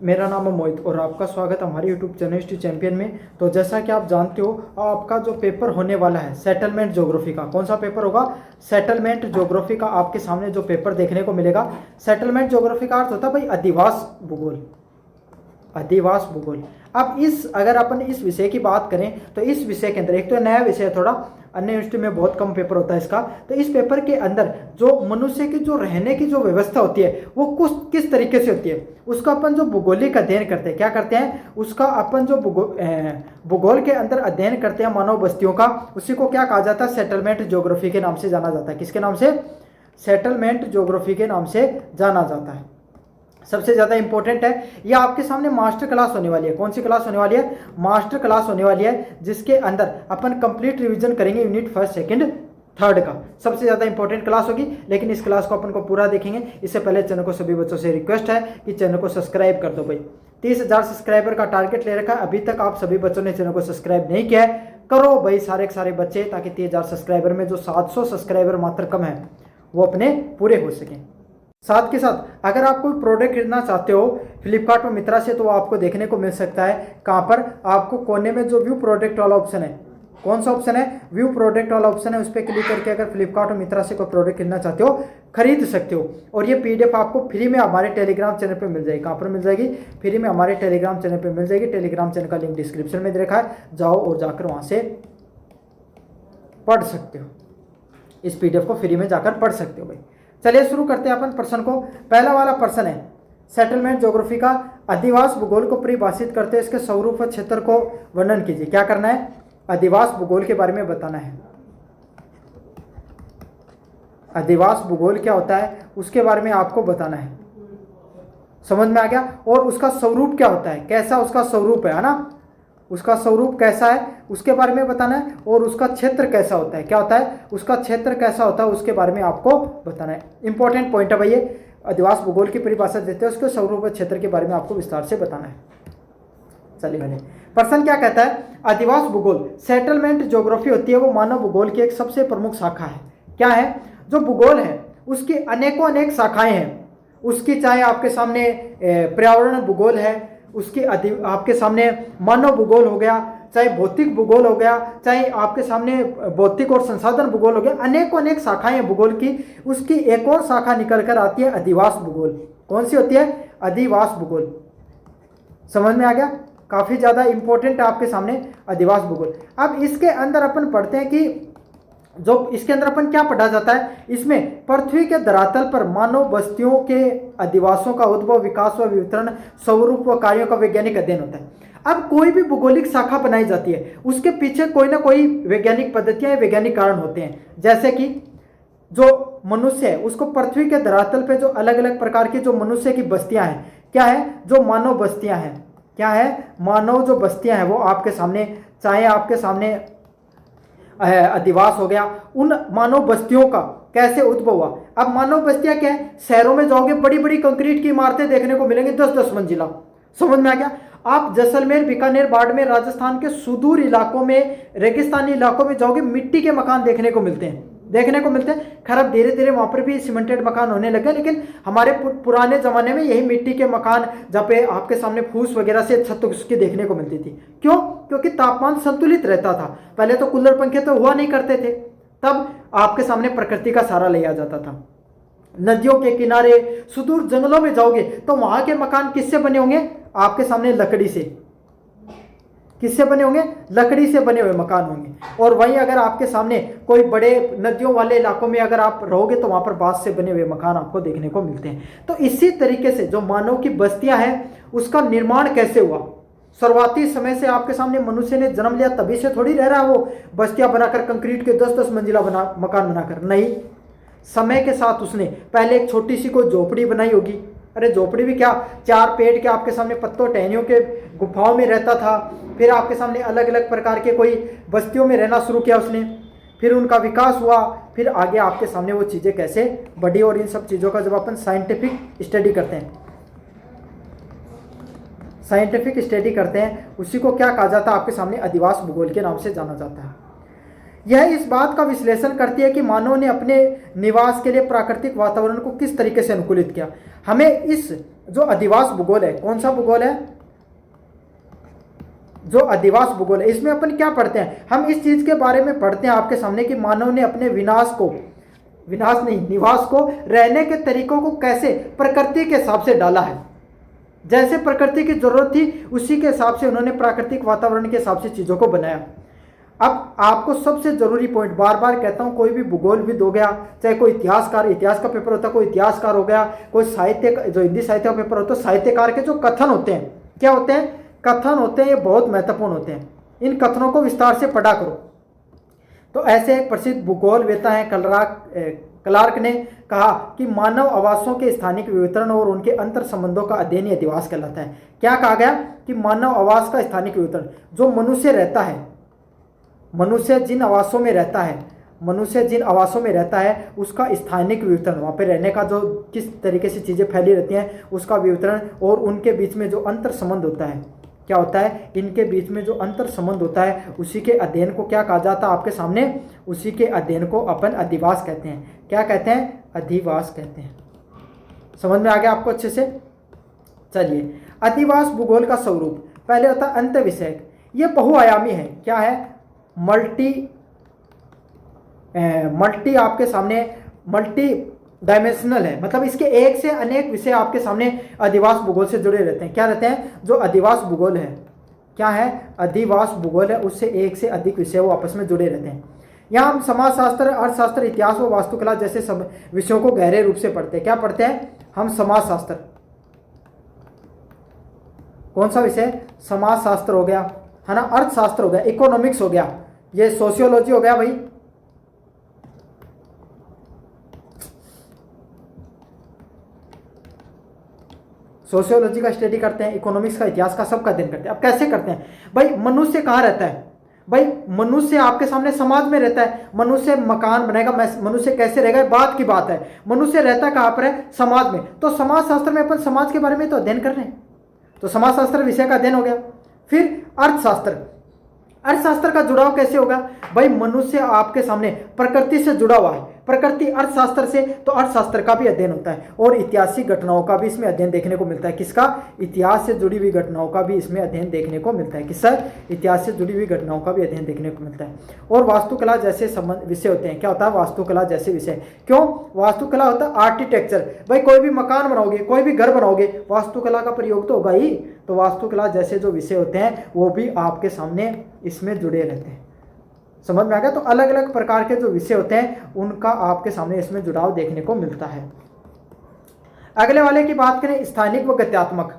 मेरा नाम है मोहित और आपका स्वागत है हमारे यूट्यूब चैनल हिस्ट्री चैंपियन में। तो जैसा कि आप जानते हो, आपका जो पेपर होने वाला है सेटलमेंट ज्योग्राफी का, कौन सा पेपर होगा? सेटलमेंट ज्योग्राफी का आपके सामने जो पेपर देखने को मिलेगा। सेटलमेंट ज्योग्राफी का अर्थ होता है भाई अधिवास भूगोल, अधिवास भूगोल। अब अगर अपन इस विषय की बात करें तो इस विषय के अंदर एक तो नया विषय है, थोड़ा अन्य यूनिवर्सिटी में बहुत कम पेपर होता है इसका। तो इस पेपर के अंदर जो मनुष्य की जो रहने की जो व्यवस्था होती है वो किस तरीके से होती है, उसका अपन जो भूगोलिक अध्ययन करते हैं, क्या करते हैं उसका अपन जो भूगोल के अंदर अध्ययन करते हैं मानव बस्तियों का, उसी को क्या कहा जाता है? सेटलमेंट ज्योग्राफी के नाम से जाना जाता है। किसके नाम से? सेटलमेंट ज्योग्राफी के नाम से जाना जाता है। सबसे ज़्यादा इंपॉर्टेंट है, यह आपके सामने मास्टर क्लास होने वाली है। कौन सी क्लास होने वाली है? मास्टर क्लास होने वाली है, जिसके अंदर अपन कंप्लीट रिवीजन करेंगे यूनिट फर्स्ट सेकंड थर्ड का। सबसे ज़्यादा इंपॉर्टेंट क्लास होगी, लेकिन इस क्लास को अपन को पूरा देखेंगे। इससे पहले चैनल को सभी बच्चों से रिक्वेस्ट है कि चैनल को सब्सक्राइब कर दो भाई। 30,000 सब्सक्राइबर का टारगेट ले रखा है, अभी तक आप सभी बच्चों ने चैनल को सब्सक्राइब नहीं किया है, करो भाई सारे के सारे बच्चे, ताकि 30,000 सब्सक्राइबर में जो 700 सब्सक्राइबर मात्र कम है वो अपने पूरे हो सकें। साथ के साथ अगर आप कोई प्रोडक्ट खरीदना चाहते हो फ्लिपकार्ट और मित्रा से, तो आपको देखने को मिल सकता है कहाँ पर? आपको कोने में जो व्यू प्रोडक्ट वाला ऑप्शन है, कौन सा ऑप्शन है? व्यू प्रोडक्ट वाला ऑप्शन है। उस पर क्लिक करके अगर फ्लिपकार्ट और मित्रा से कोई प्रोडक्ट खरीदना चाहते हो, खरीद सकते हो। और ये पीडीएफ आपको फ्री में हमारे टेलीग्राम चैनल पर मिल जाएगी। कहाँ पर मिल जाएगी? फ्री में हमारे टेलीग्राम चैनल पर मिल जाएगी। टेलीग्राम चैनल का लिंक डिस्क्रिप्शन में दे रखा है, जाओ और जाकर वहाँ से पढ़ सकते हो। इस पीडीएफ को फ्री में जाकर पढ़ सकते हो भाई। चलिए शुरू करते हैं अपन प्रश्न को। पहला वाला प्रश्न है सेटलमेंट ज्योग्राफी का, अधिवास भूगोल को परिभाषित करते हैं, इसके स्वरूप व क्षेत्र को वर्णन कीजिए। क्या करना है? अधिवास भूगोल के बारे में बताना है। अधिवास भूगोल क्या होता है उसके बारे में आपको बताना है। समझ में आ गया? और उसका स्वरूप क्या होता है, कैसा उसका स्वरूप है ना, उसका स्वरूप कैसा है उसके बारे में बताना है। और उसका क्षेत्र कैसा होता है, क्या होता है उसका क्षेत्र कैसा होता है उसके बारे में आपको बताना है। इंपॉर्टेंट पॉइंट है भाई ये। अधिवास भूगोल की परिभाषा देते हैं, उसके स्वरूप क्षेत्र के बारे में आपको विस्तार से बताना है। चलिए मैंने प्रश्न क्या कहता है? अधिवास भूगोल सेटलमेंट ज्योग्राफी होती है वो मानव भूगोल की एक सबसे प्रमुख शाखा है। क्या है? जो भूगोल है उसकी अनेकों अनेक शाखाएं हैं। उसकी चाहे आपके सामने पर्यावरण भूगोल है, उसकी आपके सामने मानव भूगोल हो गया, चाहे भौतिक भूगोल हो गया, चाहे आपके सामने भौतिक और संसाधन भूगोल हो गया, अनेकों अनेक शाखाएं हैं भूगोल की। उसकी एक और शाखा निकल कर आती है अधिवास भूगोल। कौन सी होती है? अधिवास भूगोल। समझ में आ गया? काफी ज्यादा इंपॉर्टेंट है आपके सामने अधिवास भूगोल। अब इसके अंदर अपन पढ़ते हैं कि जो इसके अंदर अपन क्या पढ़ा जाता है, इसमें पृथ्वी के धरातल पर मानव बस्तियों के अधिवासों का उद्भव, विकास व वितरण, स्वरूप व कार्यों का वैज्ञानिक अध्ययन होता है। अब कोई भी भौगोलिक शाखा बनाई जाती है उसके पीछे कोई ना कोई वैज्ञानिक पद्धतियां या वैज्ञानिक कारण होते हैं। जैसे कि जो मनुष्य है उसको पृथ्वी के धरातल पे जो अलग अलग प्रकार की जो मनुष्य की बस्तियां हैं, क्या है? जो मानव बस्तियां हैं। क्या है? मानव जो बस्तियां हैं वो आपके सामने, चाहे आपके सामने अधिवास हो गया, उन मानव बस्तियों का कैसे उद्भव हुआ। अब मानव बस्तियां क्या है? शहरों में जाओगे बड़ी बड़ी कंक्रीट की इमारतें देखने को मिलेंगी, 10-10 मंजिला। समझ में आ गया? आप जैसलमेर, बीकानेर, बाड़मेर, राजस्थान के सुदूर इलाकों में, रेगिस्तानी इलाकों में जाओगे, मिट्टी के मकान देखने को मिलते हैं, देखने को मिलते हैं। खैर धीरे धीरे वहां पर भी सीमेंटेड मकान होने लगे, लेकिन हमारे पुराने जमाने में यही मिट्टी के मकान, जहाँ पे आपके सामने फूस वगैरह से छत उसकी देखने को मिलती थी। क्यों? क्योंकि तापमान संतुलित रहता था। पहले तो कूलर पंखे तो हुआ नहीं करते थे, तब आपके सामने प्रकृति का सहारा लिया जाता था। नदियों के किनारे, सुदूर जंगलों में जाओगे तो वहां के मकान किससे बने होंगे? आपके सामने लकड़ी से। किससे बने होंगे? लकड़ी से बने हुए मकान होंगे। और वहीं अगर आपके सामने कोई बड़े नदियों वाले इलाकों में अगर आप रहोगे तो वहां पर बांस से बने हुए मकान आपको देखने को मिलते हैं। तो इसी तरीके से जो मानव की बस्तियां हैं उसका निर्माण कैसे हुआ, शुरुआती समय से आपके सामने मनुष्य ने जन्म लिया तभी से थोड़ी रह रहा है वो बस्तियां बनाकर, कंक्रीट के 10-10 मंजिला मकान बनाकर। नहीं, समय के साथ उसने पहले एक छोटी सी कोई झोपड़ी बनाई होगी। अरे झोपड़ी भी क्या, 4 पेड़ के आपके सामने पत्तों टहनियों के गुफाओं में रहता था। फिर आपके सामने अलग अलग प्रकार के कोई बस्तियों में रहना शुरू किया उसने, फिर उनका विकास हुआ, फिर आगे आपके सामने वो चीज़ें कैसे बढ़ी। और इन सब चीज़ों का जब अपन साइंटिफिक स्टडी करते हैं, साइंटिफिक स्टडी करते हैं, उसी को क्या कहा जाता है? आपके सामने अधिवास भूगोल के नाम से जाना जाता है। यह इस बात का विश्लेषण करती है कि मानव ने अपने निवास के लिए प्राकृतिक वातावरण को किस तरीके से अनुकूलित किया। हमें इस जो अधिवास भूगोल है, कौन सा भूगोल है, जो अधिवास भूगोल है, इसमें अपन क्या पढ़ते हैं, हम इस चीज के बारे में पढ़ते हैं आपके सामने कि मानव ने अपने निवास को, रहने के तरीकों को कैसे प्रकृति के हिसाब से डाला है। जैसे प्रकृति की जरूरत थी उसी के हिसाब से उन्होंने प्राकृतिक वातावरण के हिसाब से चीजों को बनाया। अब आपको सबसे जरूरी पॉइंट, बार बार कहता हूं, कोई भी भूगोलविद हो गया, चाहे कोई इतिहासकार, इतिहास का पेपर होता है, कोई इतिहासकार हो गया, कोई साहित्य, जो हिंदी साहित्य का पेपर होता है, साहित्यकार के जो कथन होते हैं, क्या होते हैं, कथन होते हैं, ये बहुत महत्वपूर्ण होते हैं। इन कथनों को विस्तार से पढ़ा करो। तो ऐसे एक प्रसिद्ध भूगोलवेता है क्लार्क ने कहा कि मानव आवासों के स्थानिक वितरण और उनके अंतर संबंधों का अध्ययन ही अधिवास कहलाता है। क्या कहा गया कि मानव आवास का स्थानिक वितरण, जो मनुष्य रहता है, मनुष्य जिन आवासों में रहता है, उसका स्थानिक वितरण, वहाँ पे रहने का जो किस तरीके से चीज़ें फैली रहती हैं उसका वितरण, और उनके बीच में जो अंतर संबंध होता है, क्या होता है, इनके बीच में जो अंतर संबंध होता है, उसी के अध्ययन को क्या कहा जाता है आपके सामने, उसी के अध्ययन को अपन अधिवास कहते हैं। क्या कहते हैं, अधिवास कहते हैं। समझ में आ गया आपको अच्छे से। चलिए, अधिवास भूगोल का स्वरूप पहले होता है अंत विषयक, ये बहुआयामी है। क्या है, मल्टी आपके सामने मल्टी डायमेंशनल है, मतलब इसके एक से अनेक विषय आपके सामने अधिवास भूगोल से जुड़े रहते हैं। क्या रहते हैं, जो अधिवास भूगोल है, क्या है, अधिवास भूगोल है, उससे एक से अधिक विषय वो आपस में जुड़े रहते हैं। यहाँ हम समाजशास्त्र, अर्थशास्त्र, इतिहास व वास्तुकला जैसे सब विषयों को गहरे रूप से पढ़ते हैं। क्या पढ़ते हैं हम, समाजशास्त्र। कौन सा विषय, समाजशास्त्र हो गया, है ना, अर्थशास्त्र हो गया, इकोनॉमिक्स हो गया, ये सोशियोलॉजी हो गया भाई, सोशियोलॉजी का स्टडी करते हैं, इकोनॉमिक्स का, इतिहास का, सबका अध्ययन करते हैं। अब कैसे करते हैं भाई, मनुष्य कहाँ रहता है भाई, मनुष्य आपके सामने समाज में रहता है। मनुष्य मकान बनाएगा, मनुष्य कैसे रहेगा, बात की बात है। मनुष्य रहता कहाँ पर है, समाज में। तो समाजशास्त्र में अपन समाज के बारे में तो अध्ययन कर रहे हैं, तो समाजशास्त्र विषय का अध्ययन हो गया। फिर अर्थशास्त्र, अर्थशास्त्र का जुड़ाव कैसे होगा भाई, मनुष्य आपके सामने प्रकृति से जुड़ा हुआ है, प्रकृति अर्थशास्त्र से, तो अर्थशास्त्र का भी अध्ययन होता है। और ऐतिहासिक घटनाओं का भी इसमें अध्ययन देखने को मिलता है। किसका, इतिहास से जुड़ी हुई घटनाओं का भी इसमें अध्ययन देखने को मिलता है। किसका, इतिहास से जुड़ी हुई घटनाओं का भी अध्ययन देखने को मिलता है। और वास्तुकला जैसे संबंध विषय होते हैं। क्या होता है, वास्तुकला जैसे विषय। क्यों, वास्तुकला होता है आर्किटेक्चर, भाई कोई भी मकान बनाओगे, कोई भी घर बनाओगे, वास्तुकला का प्रयोग तो होगा ही। तो वास्तुकला जैसे जो विषय होते हैं वो भी आपके सामने इसमें जुड़े रहते हैं। समझ में आ गया। तो अलग अलग प्रकार के जो विषय होते हैं उनका आपके सामने इसमें जुड़ाव देखने को मिलता है। अगले वाले की बात करें, स्थानिक व गत्यात्मक।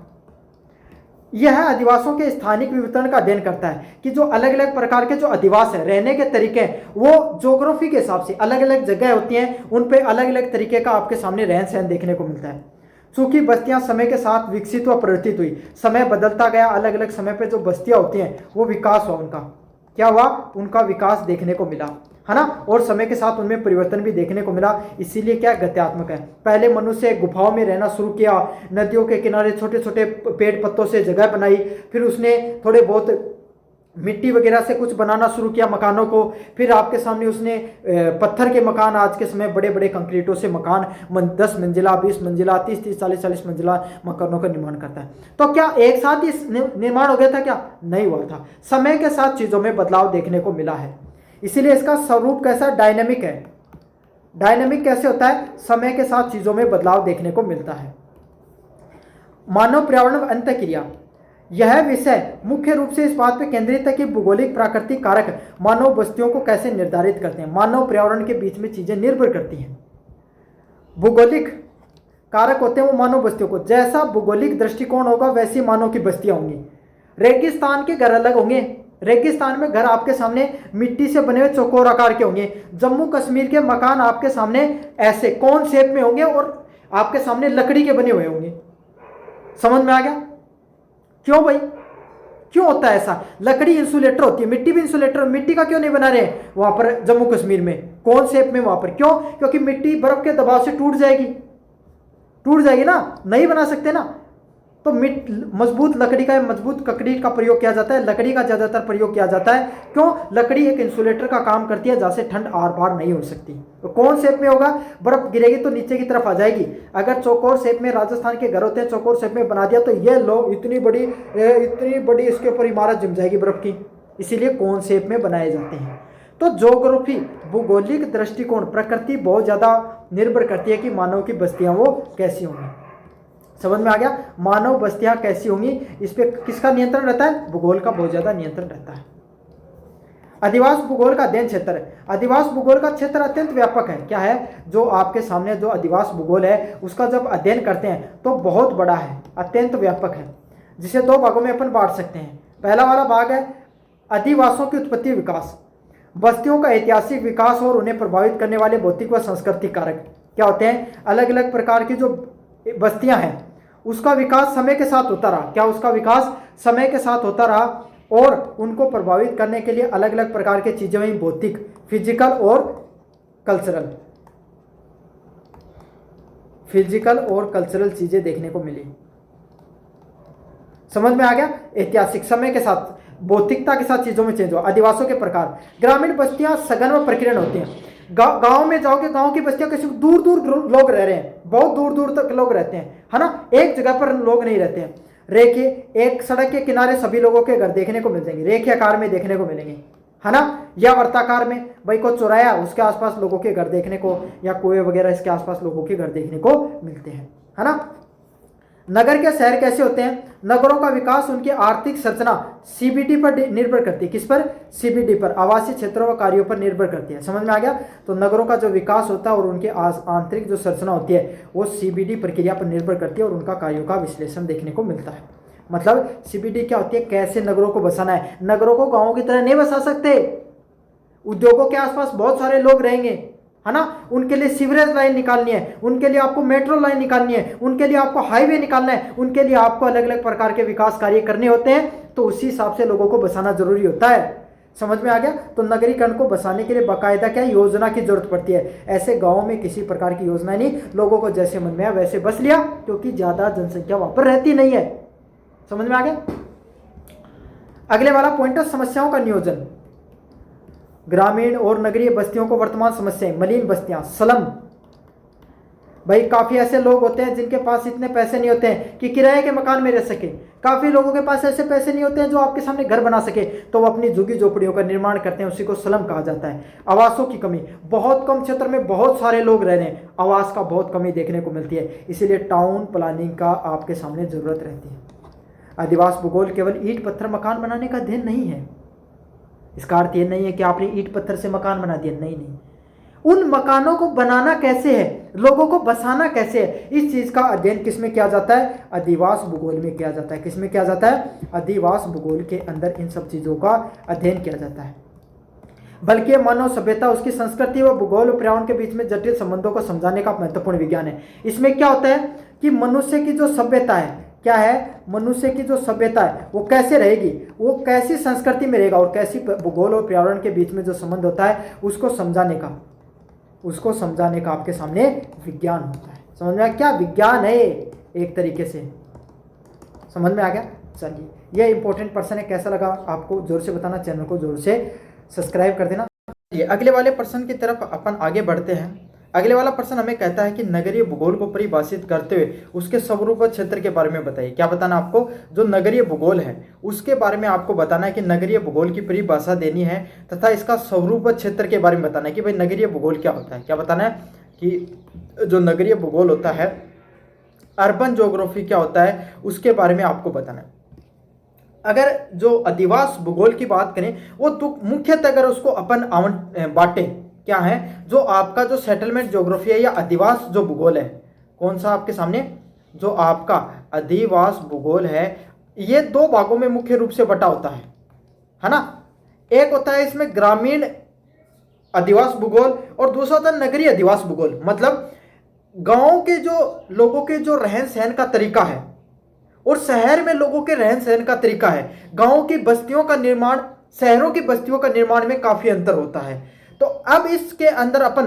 यह अधिवासों के स्थानिक वितरण का अध्ययन करता है कि जो अलग अलग प्रकार के जो अधिवास है, रहने के तरीके हैं, वो ज्योग्राफी के हिसाब से अलग अलग जगह होती हैं, उन पे अलग अलग तरीके का आपके सामने रहन सहन देखने को मिलता है। चूंकि बस्तियां समय के साथ विकसित व परिवर्तित हुई, समय बदलता गया, अलग अलग समय पे जो बस्तियां होती हैं वो विकास हुआ, उनका क्या हुआ, उनका विकास देखने को मिला, है ना। और समय के साथ उनमें परिवर्तन भी देखने को मिला, इसीलिए क्या गत्यात्मक है। पहले मनुष्य गुफाओं में रहना शुरू किया, नदियों के किनारे छोटे छोटे पेड़ पत्तों से जगह बनाई, फिर उसने थोड़े बहुत मिट्टी वगैरह से कुछ बनाना शुरू किया मकानों को। फिर आपके सामने उसने पत्थर के मकान, आज के समय बड़े बड़े कंक्रीटों से मकान 10 मंजिला, 20 मंजिला, 30-30, 40-40 मंजिला मकानों का निर्माण करता है। तो क्या एक साथ ही निर्माण हो गया था, क्या नहीं हुआ था। समय के साथ चीज़ों में बदलाव देखने को मिला है, इसीलिए इसका स्वरूप कैसा, डायनेमिक है। डायनेमिक कैसे होता है, समय के साथ चीज़ों में बदलाव देखने को मिलता है। मानव पर्यावरण अंतःक्रिया, यह विषय मुख्य रूप से इस बात पर केंद्रित है कि भौगोलिक प्राकृतिक कारक मानव बस्तियों को कैसे निर्धारित करते हैं। मानव पर्यावरण के बीच में चीजें निर्भर करती हैं। भौगोलिक कारक होते हैं वो मानव बस्तियों को, जैसा भौगोलिक दृष्टिकोण होगा वैसी मानव की बस्तियां होंगी। रेगिस्तान के घर अलग होंगे, रेगिस्तान में घर आपके सामने मिट्टी से बने हुए चौकोर आकार के होंगे। जम्मू कश्मीर के मकान आपके सामने ऐसे कौन शेप में होंगे और आपके सामने लकड़ी के बने हुए होंगे। समझ में आ गया। क्यों भाई, क्यों होता है ऐसा, लकड़ी इंसुलेटर होती है, मिट्टी भी इंसुलेटर, मिट्टी का क्यों नहीं बना रहे वहां पर जम्मू कश्मीर में, कौन शेप में वहां पर, क्यों, क्योंकि मिट्टी बर्फ के दबाव से टूट जाएगी ना, नहीं बना सकते ना। तो मजबूत लकड़ी का, मजबूत लकड़ी का प्रयोग किया जाता है, लकड़ी का ज़्यादातर प्रयोग किया जाता है। क्यों? लकड़ी एक इंसुलेटर का काम करती है, जहाँ से ठंड आर पार नहीं हो सकती। तो कौन शेप में होगा? बर्फ गिरेगी तो नीचे की तरफ आ जाएगी। अगर चौकोर शेप में, राजस्थान के घर होते हैं, चौकोर शेप में बना दिया तो ये लो इतनी बड़ी इसके ऊपर इमारत जम जाएगी बर्फ की। इसीलिए कौन शेप में बनाए जाते हैं। तो ज्योग्राफी, भूगोलिक दृष्टिकोण, प्रकृति बहुत ज़्यादा निर्भर करती है कि मानव की बस्तियां वो कैसी होंगी। समझ में आ गया? मानव बस्तियां कैसी होंगी, इस पे किसका नियंत्रण रहता है? भूगोल का बहुत ज्यादा नियंत्रण रहता है। अधिवास भूगोल का अध्ययन क्षेत्र। अधिवास भूगोल का क्षेत्र अत्यंत व्यापक है। क्या है? जो आपके सामने जो अधिवास भूगोल है उसका जब अध्ययन करते हैं तो बहुत बड़ा है, अत्यंत व्यापक है, जिसे दो भागों में अपन बांट सकते हैं। पहला वाला भाग है अधिवासों की उत्पत्ति विकास, बस्तियों का ऐतिहासिक विकास और उन्हें प्रभावित करने वाले भौतिक व सांस्कृतिक कारक क्या होते हैं। अलग अलग प्रकार की जो बस्तियां हैं उसका विकास समय के साथ होता रहा। क्या? उसका विकास समय के साथ होता रहा और उनको प्रभावित करने के लिए अलग अलग प्रकार के चीजें हुई, भौतिक, फिजिकल और कल्चरल चीजें देखने को मिली। समझ में आ गया? ऐतिहासिक, समय के साथ, भौतिकता के साथ चीजों में चेंज हुआ। अधिवासों के प्रकार। ग्रामीण बस्तियां सघन व प्रकीर्ण होती हैं। गांव में जाओगे, गांव की बस्तियां कैसे, दूर दूर लोग रह रहे हैं, बहुत दूर दूर तक लोग रहते हैं, है ना, एक जगह पर लोग नहीं रहते हैं। रेखे, एक सड़क के किनारे सभी लोगों के घर देखने को मिल जाएंगे, रेखे आकार में देखने को मिलेंगे, है ना, या वर्ताकार में, भाई को चौराया उसके आसपास लोगों के घर देखने को, या कुएं वगैरह इसके आसपास लोगों के घर देखने को मिलते हैं, है ना। नगर के शहर कैसे होते हैं? नगरों का विकास उनकी आर्थिक संरचना सीबीडी पर निर्भर करती है। किस पर? सीबीडी पर, आवासीय क्षेत्रों व कार्यों पर निर्भर करती है। समझ में आ गया? तो नगरों का जो विकास होता है और उनके आंतरिक जो संरचना होती है वो सीबीडी प्रक्रिया पर निर्भर करती है और उनका कार्यों का विश्लेषण देखने को मिलता है। मतलब सीबीडी क्या होती है? कैसे नगरों को बसाना है। नगरों को गाँवों की तरह नहीं बसा सकते, उद्योगों के आसपास बहुत सारे लोग रहेंगे, है ना, उनके लिए सीवरेज लाइन निकालनी है, उनके लिए आपको मेट्रो लाइन निकालनी है, उनके लिए आपको हाईवे निकालना है, उनके लिए आपको अलग अलग प्रकार के विकास कार्य करने होते हैं। तो उसी हिसाब से लोगों को बसाना जरूरी होता है। समझ में आ गया? तो नगरीकरण को बसाने के लिए बाकायदा क्या योजना की जरूरत पड़ती है। ऐसे गाँव में किसी प्रकार की योजना नहीं, लोगों को जैसे मन में आया वैसे बस लिया, क्योंकि ज्यादा जनसंख्या वहां पर रहती नहीं है। समझ में आ गया? अगले वाला पॉइंट है समस्याओं का नियोजन। ग्रामीण और नगरीय बस्तियों को वर्तमान समस्याएं, मलिन बस्तियां, स्लम। भाई काफी ऐसे लोग होते हैं जिनके पास इतने पैसे नहीं होते हैं कि किराए के मकान में रह सके। काफी लोगों के पास ऐसे पैसे नहीं होते हैं जो आपके सामने घर बना सके, तो वो अपनी झुग्गी झोपड़ियों का निर्माण करते हैं, उसी को स्लम कहा जाता है। आवासों की कमी, बहुत कम क्षेत्र में बहुत सारे लोग रह रहे हैं, आवास का बहुत कमी देखने को मिलती है, इसीलिए टाउन प्लानिंग का आपके सामने जरूरत रहती है। अधिवास भूगोल केवल ईंट पत्थर मकान बनाने का अध्ययन नहीं है। इसका अर्थ ये नहीं है कि आपने ईंट पत्थर से मकान बना दिया, नहीं नहीं, उन मकानों को बनाना कैसे है, लोगों को बसाना कैसे है, इस चीज का अध्ययन किसमें किया जाता है? अधिवास भूगोल में किया जाता है। किसमें किया जाता है? अधिवास भूगोल के अंदर इन सब चीजों का अध्ययन किया जाता है। बल्कि मानव सभ्यता, उसकी संस्कृति व भूगोल और पर्यावरण के बीच में जटिल संबंधों को समझाने का महत्वपूर्ण विज्ञान है। इसमें क्या होता है कि मनुष्य की जो सभ्यता है, क्या है, मनुष्य की जो सभ्यता है वो कैसे रहेगी, वो कैसी संस्कृति में रहेगा और कैसी भूगोल और पर्यावरण के बीच में जो संबंध होता है उसको समझाने का आपके सामने विज्ञान होता है। समझ में आया? क्या विज्ञान है एक तरीके से। समझ में आ गया? चलिए, ये इंपॉर्टेंट पर्सन है। कैसा लगा आपको जोर से बताना, चैनल को जोर से सब्सक्राइब कर देना। ये अगले वाले प्रश्न की तरफ अपन आगे बढ़ते हैं। अगले वाला प्रश्न हमें कहता है कि नगरीय भूगोल को परिभाषित करते हुए उसके स्वरूपगत क्षेत्र के बारे में बताइए। क्या बताना आपको? जो नगरीय भूगोल है उसके बारे में आपको बताना है कि नगरीय भूगोल की परिभाषा देनी है तथा इसका स्वरूपगत क्षेत्र के बारे में बताना है कि भाई नगरीय भूगोल क्या होता है। क्या बताना है कि जो नगरीय भूगोल होता है, अर्बन ज्योग्राफी क्या होता है, उसके बारे में आपको बताना है। अगर जो अधिवास भूगोल की बात करें वो तो मुख्यतः अगर उसको अपन बांटे, क्या है, जो आपका जो सेटलमेंट ज्योग्राफी है या अधिवास जो भूगोल है, कौन सा आपके सामने, जो आपका अधिवास भूगोल है, ये दो भागों में मुख्य रूप से बटा होता है ना। एक होता है इसमें ग्रामीण अधिवास भूगोल और दूसरा होता है नगरीय अधिवास भूगोल। मतलब गांव के जो लोगों के जो रहन सहन का तरीका है और शहर में लोगों के रहन सहन का तरीका है, गांव की बस्तियों का निर्माण शहरों की बस्तियों का निर्माण में काफी अंतर होता है। तो अब इसके अंदर अपन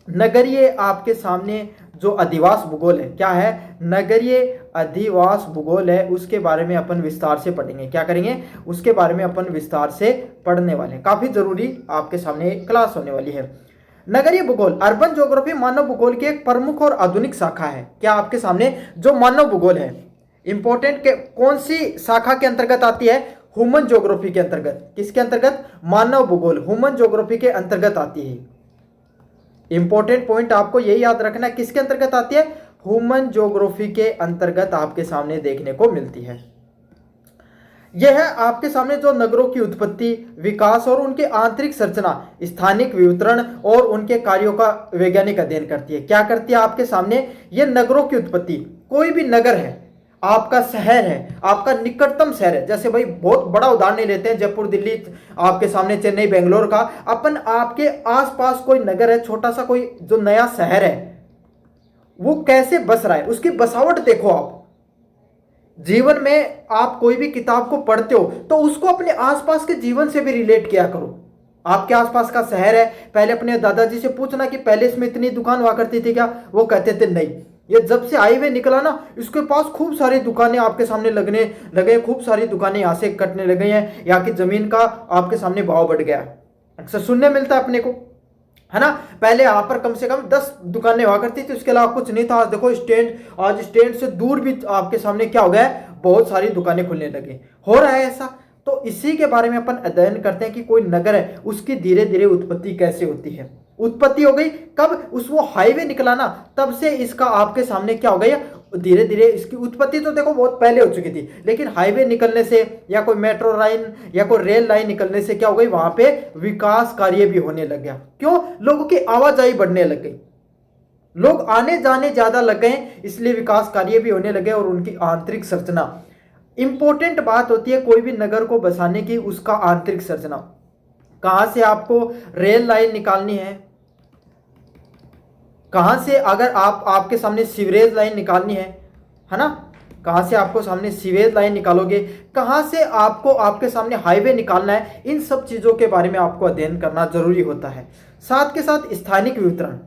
नगरीय आपके सामने जो अधिवास भूगोल है, क्या है, नगरीय अधिवास भूगोल है उसके बारे में अपन विस्तार से पढ़ेंगे। क्या करेंगे? उसके बारे में अपन विस्तार से पढ़ने वाले हैं। काफी जरूरी आपके सामने एक क्लास होने वाली है। नगरीय भूगोल, अर्बन ज्योग्राफी मानव भूगोल की एक प्रमुख और आधुनिक शाखा है। क्या आपके सामने जो मानव भूगोल है, इंपॉर्टेंट के कौन सी शाखा के अंतर्गत आती है? ह्यूमन ज्योग्राफी के अंतर्गत। किसके अंतर्गत? मानव भूगोल ह्यूमन ज्योग्राफी के अंतर्गत आती है। इंपॉर्टेंट पॉइंट आपको यही याद रखना, किसके अंतर्गत आती है? ह्यूमन ज्योग्राफी के अंतर्गत आपके सामने देखने को मिलती है। यह है आपके सामने जो नगरों की उत्पत्ति, विकास और उनके आंतरिक संरचना, स्थानिक वितरण और उनके कार्यों का वैज्ञानिक अध्ययन करती है। क्या करती है आपके सामने? यह नगरों की उत्पत्ति, कोई भी नगर है, आपका शहर है, आपका निकटतम शहर है, जैसे भाई बहुत बड़ा उदाहरण लेते हैं जयपुर, दिल्ली, आपके सामने चेन्नई, बेंगलोर का, अपन आपके आसपास कोई नगर है, छोटा सा कोई जो नया शहर है, वो कैसे बस रहा है, उसकी बसावट देखो। आप जीवन में आप कोई भी किताब को पढ़ते हो तो उसको अपने आसपास के जीवन से भी रिलेट किया करो। आपके आसपास का शहर है, पहले अपने दादाजी से पूछना कि पहले इसमें इतनी दुकान हुआ करती थी क्या? वो कहते थे नहीं। ये जब से हाईवे निकला ना, इसके पास खूब सारी दुकानें आपके सामने लगने लगे, खूब सारी दुकानें यहाँ से कटने लग गई हैं, यहाँ की जमीन का आपके सामने भाव बढ़ गया। अक्सर सुनने मिलता है अपने को, है ना। पहले यहाँ पर कम से कम 10 दुकानें हुआ करती थी, उसके अलावा कुछ नहीं था। आज देखो स्टैंड, आज स्टैंड से दूर भी आपके सामने क्या हो गया है? बहुत सारी दुकानें खुलने लगी। हो रहा है ऐसा। तो इसी के बारे में अपन अध्ययन करते हैं कि कोई नगर है, उसकी धीरे धीरे उत्पत्ति कैसे होती है। उत्पत्ति हो गई कब? उस वो हाईवे निकला ना, तब से इसका आपके सामने क्या हो गया? धीरे धीरे इसकी उत्पत्ति तो देखो बहुत पहले हो चुकी थी, लेकिन हाईवे निकलने से या कोई मेट्रो लाइन या कोई रेल लाइन निकलने से क्या हो गई? वहां पे विकास कार्य भी होने लग गया। क्यों? लोगों की आवाजाही बढ़ने लग गई, लोग आने जाने ज्यादा लग गए, इसलिए विकास कार्य भी होने लगे। और उनकी आंतरिक संरचना, इंपॉर्टेंट बात होती है कोई भी नगर को बसाने की, उसका आंतरिक संरचना। कहां से आपको रेल लाइन निकालनी है, कहां से अगर आपके सामने सीवरेज लाइन निकालनी है ना, कहां से आपको सामने सीवेज लाइन निकालोगे, कहां से आपको आपके सामने हाईवे निकालना है, इन सब चीजों के बारे में आपको अध्ययन करना जरूरी होता है। साथ के साथ स्थानिक वितरण,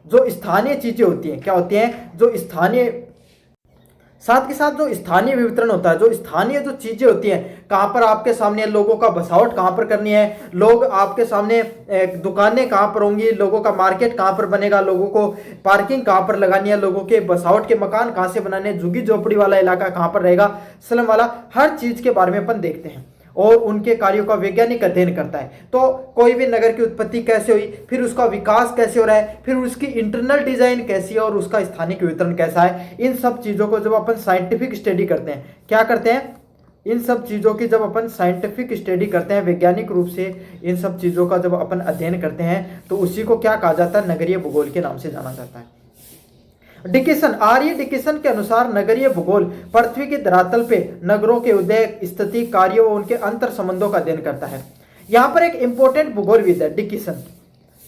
जो स्थानीय चीजें होती हैं, क्या होती हैं? जो स्थानीय, साथ के साथ जो स्थानीय वितरण होता है, जो स्थानीय जो चीजें होती हैं, कहां पर आपके सामने लोगों का बसावट कहां पर करनी है, लोग आपके सामने दुकानें कहां पर होंगी, लोगों का मार्केट कहां पर बनेगा, लोगों को पार्किंग कहां पर लगानी है, लोगों के बसावट के मकान कहां से बनाने, झुग्गी झोपड़ी वाला इलाका कहां पर रहेगा, स्लम वाला, हर चीज के बारे में अपन देखते हैं और उनके कार्यों का वैज्ञानिक अध्ययन करता है। तो कोई भी नगर की उत्पत्ति कैसे हुई, फिर उसका विकास कैसे हो रहा है, फिर उसकी इंटरनल डिजाइन कैसी है और उसका स्थानिक वितरण कैसा है, इन सब चीजों को जब अपन साइंटिफिक स्टडी करते हैं, क्या करते हैं? इन सब चीजों की जब अपन साइंटिफिक स्टडी करते हैं, वैज्ञानिक रूप से इन सब चीजों का जब अपन अध्ययन करते हैं, तो उसी को क्या कहा जाता है? नगरीय भूगोल के नाम से जाना जाता है। डिकिसन, आर्य डिकिसन के अनुसार नगरीय भूगोल पृथ्वी के धरातल पे नगरों के उदय, स्थिति, कार्यों और उनके अंतर संबंधों का अध्ययन करता है। यहां पर एक इंपॉर्टेंट भूगोलविद है डिकिसन।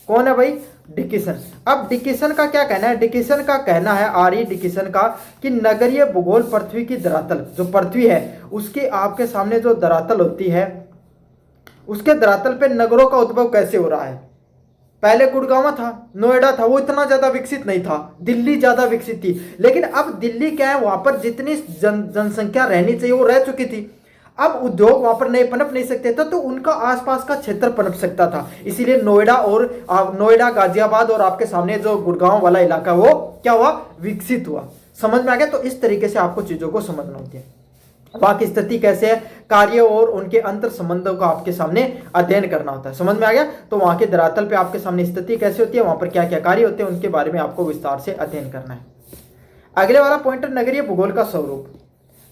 कौन है भाई? डिकिसन। अब डिकिसन का क्या कहना है? डिकिसन का कहना है, आर्य डिकिसन का, कि नगरीय भूगोल पृथ्वी की धरातल, जो पृथ्वी है उसके आपके सामने जो धरातल होती है, उसके धरातल पे नगरों का उद्भव कैसे हो रहा है। पहले गुड़गांव था, नोएडा था, वो इतना ज्यादा विकसित नहीं था, दिल्ली ज्यादा विकसित थी, लेकिन अब दिल्ली क्या है, वहां पर जितनी जनसंख्या रहनी चाहिए वो रह चुकी थी। अब उद्योग वहां पर नए पनप नहीं सकते थे, तो उनका आसपास का क्षेत्र पनप सकता था, इसीलिए नोएडा, गाजियाबाद और आपके सामने जो गुड़गांव वाला इलाका वो क्या हुआ? विकसित हुआ। समझ में आ गया? तो इस तरीके से आपको चीजों को समझना होती है। वहां की स्थिति कैसे है, कार्य और उनके अंतर संबंधों का आपके सामने अध्ययन करना होता है। समझ में आ गया? तो वहां के धरातल पे आपके सामने स्थिति कैसे होती है, वहां पर क्या क्या कार्य होते हैं, उनके बारे में आपको विस्तार से अध्ययन करना है। अगले वाला पॉइंट, नगरीय भूगोल का स्वरूप।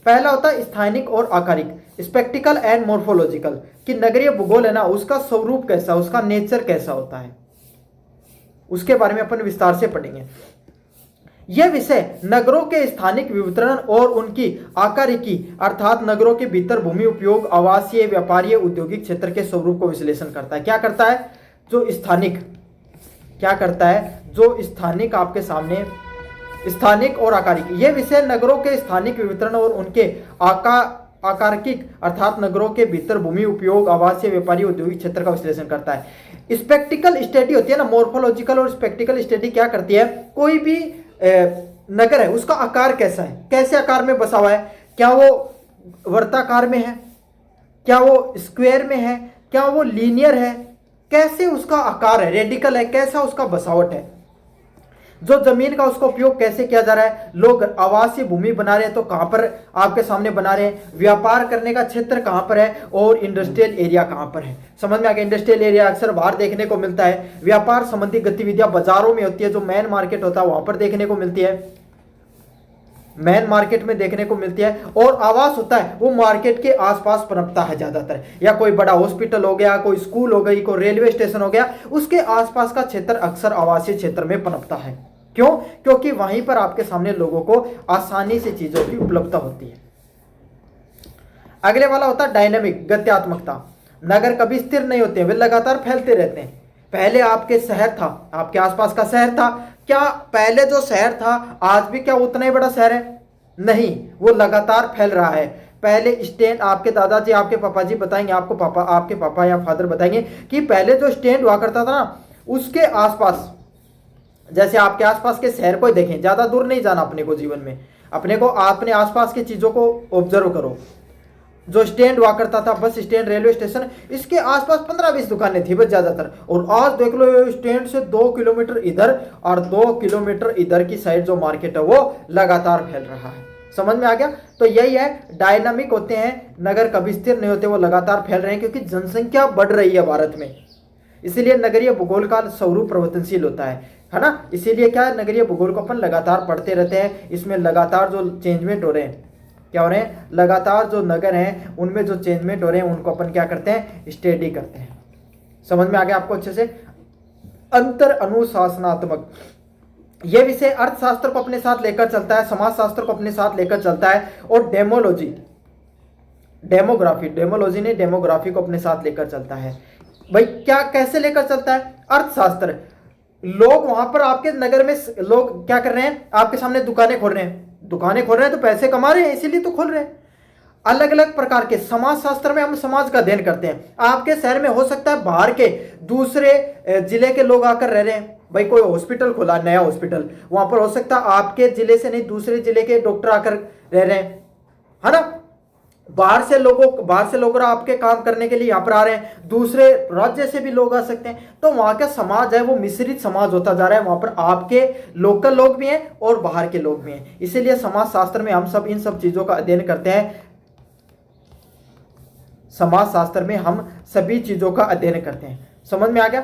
पहला होता है स्थानिक और आकारिक, स्पेक्टिकल एंड मोर्फोलॉजिकल, कि नगरीय भूगोल है ना, उसका स्वरूप कैसा, उसका नेचर कैसा होता है, उसके बारे में अपन विस्तार से पढ़ेंगे। यह विषय नगरों के स्थानिक वितरण और उनकी आकारिकी, अर्थात नगरों के भीतर भूमि उपयोग, आवासीय, व्यापारीय, औद्योगिक क्षेत्र के स्वरूप को विश्लेषण करता है। क्या करता है? जो स्थानिक, क्या करता है? जो स्थानिक आपके सामने, स्थानिक और आकारिक, यह विषय नगरों के स्थानिक वितरण और उनके आकारिक, अर्थात नगरों के भीतर भूमि उपयोग, आवासीय, व्यापारी, औद्योगिक क्षेत्र का विश्लेषण करता है। स्पेक्टिकल स्टडी होती है ना, मोर्फोलॉजिकल और स्पेक्टिकल स्टडी क्या करती है? कोई भी नगर है उसका आकार कैसा है, कैसे आकार में बसा हुआ है, क्या वो वर्ताकार में है, क्या वो स्क्वायर में है, क्या वो लीनियर है, कैसे उसका आकार है, रेडिकल है, कैसा उसका बसावट है, जो जमीन का उसका उपयोग कैसे किया जा रहा है, लोग आवासीय भूमि बना रहे हैं तो कहां पर आपके सामने बना रहे हैं, व्यापार करने का क्षेत्र कहां पर है और इंडस्ट्रियल एरिया कहां पर है। समझ में आ गया। इंडस्ट्रियल एरिया अक्सर बाहर देखने को मिलता है, व्यापार संबंधी गतिविधियां बाजारों में होती है, जो मेन मार्केट होता है वहां पर देखने को मिलती है, मेन मार्केट में देखने को मिलती है। और आवास होता है वो मार्केट के आसपास पनपता है ज्यादातर, या कोई बड़ा हॉस्पिटल हो गया, कोई स्कूल हो गई, कोई रेलवे स्टेशन हो गया, उसके आसपास का क्षेत्र अक्सर आवासीय क्षेत्र में पनपता है। क्यों? क्योंकि वहीं पर आपके सामने लोगों को आसानी से चीजों की उपलब्धता होती है। अगले वाला होता है डायनामिक, गत्यात्मकता। नगर कभी स्थिर नहीं होते, वे लगातार फैलते रहते हैं। पहले आपके शहर था, आपके आसपास का शहर था, क्या पहले जो शहर था आज भी क्या उतना ही बड़ा शहर है? नहीं, वो लगातार फैल रहा है। पहले स्टैंड, आपके दादाजी आपके पापा जी बताएंगे, आपके पापा या फादर बताएंगे कि पहले जो स्टैंड हुआ करता था ना, उसके आसपास, जैसे आपके आसपास के शहर को ही देखें, ज्यादा दूर नहीं जाना अपने को जीवन में, अपने को अपने आसपास की चीजों को ऑब्जर्व करो। जो स्टैंड हुआ करता था, बस स्टैंड, रेलवे स्टेशन, इसके आसपास 15-20 दुकानें थी बस ज्यादातर, और आज देख लो स्टैंड से 2 किलोमीटर इधर और 2 किलोमीटर इधर की साइड जो मार्केट है वो लगातार फैल रहा है। समझ में आ गया। तो यही है, डायनामिक होते हैं, नगर कभी स्थिर नहीं होते, वो लगातार फैल रहे हैं क्योंकि जनसंख्या बढ़ रही है भारत में, इसीलिए नगरीय भूगोल का स्वरूप परिवर्तनशील होता है ना। इसीलिए क्या है, नगरीय भूगोल को अपन लगातार पढ़ते रहते हैं, इसमें लगातार जो चेंजमेंट हो रहे हैं, क्या हो रहे हैं, लगातार जो नगर हैं उनमें जो चेंजमेंट हो रहे हैं उनको अपन क्या करते हैं, स्टडी करते हैं। समझ में आ गया आपको अच्छे से। अंतर अनुशासनात्मक, यह विषय अर्थशास्त्र को अपने साथ लेकर चलता है, समाजशास्त्र को अपने साथ लेकर चलता है, और डेमोग्राफी ने डेमोग्राफी को अपने साथ लेकर चलता है। भाई क्या कैसे लेकर चलता है? अर्थशास्त्र, लोग वहां पर आपके नगर में लोग क्या कर रहे हैं, आपके सामने दुकानें खोल रहे हैं तो पैसे कमा रहे हैं, इसीलिए तो खोल रहे हैं। अलग अलग प्रकार के समाजशास्त्र में हम समाज का अध्ययन करते हैं। आपके शहर में हो सकता है बाहर के दूसरे जिले के लोग आकर रह रहे हैं, भाई कोई हॉस्पिटल खोला, नया हॉस्पिटल, वहां पर हो सकता है आपके जिले से नहीं दूसरे जिले के डॉक्टर आकर रह रहे हैं, है ना। बाहर से लोग आपके काम करने के लिए यहाँ पर आ रहे हैं, दूसरे राज्य से भी लोग आ सकते हैं। तो वहाँ का समाज है वो मिश्रित समाज होता जा रहा है, वहाँ पर आपके लोकल लोग भी हैं और बाहर के लोग भी हैं। इसीलिए समाजशास्त्र में हम सब इन सब चीज़ों का अध्ययन करते हैं। समाजशास्त्र में हम सभी चीज़ों का अध्ययन करते हैं। समझ में आ गया।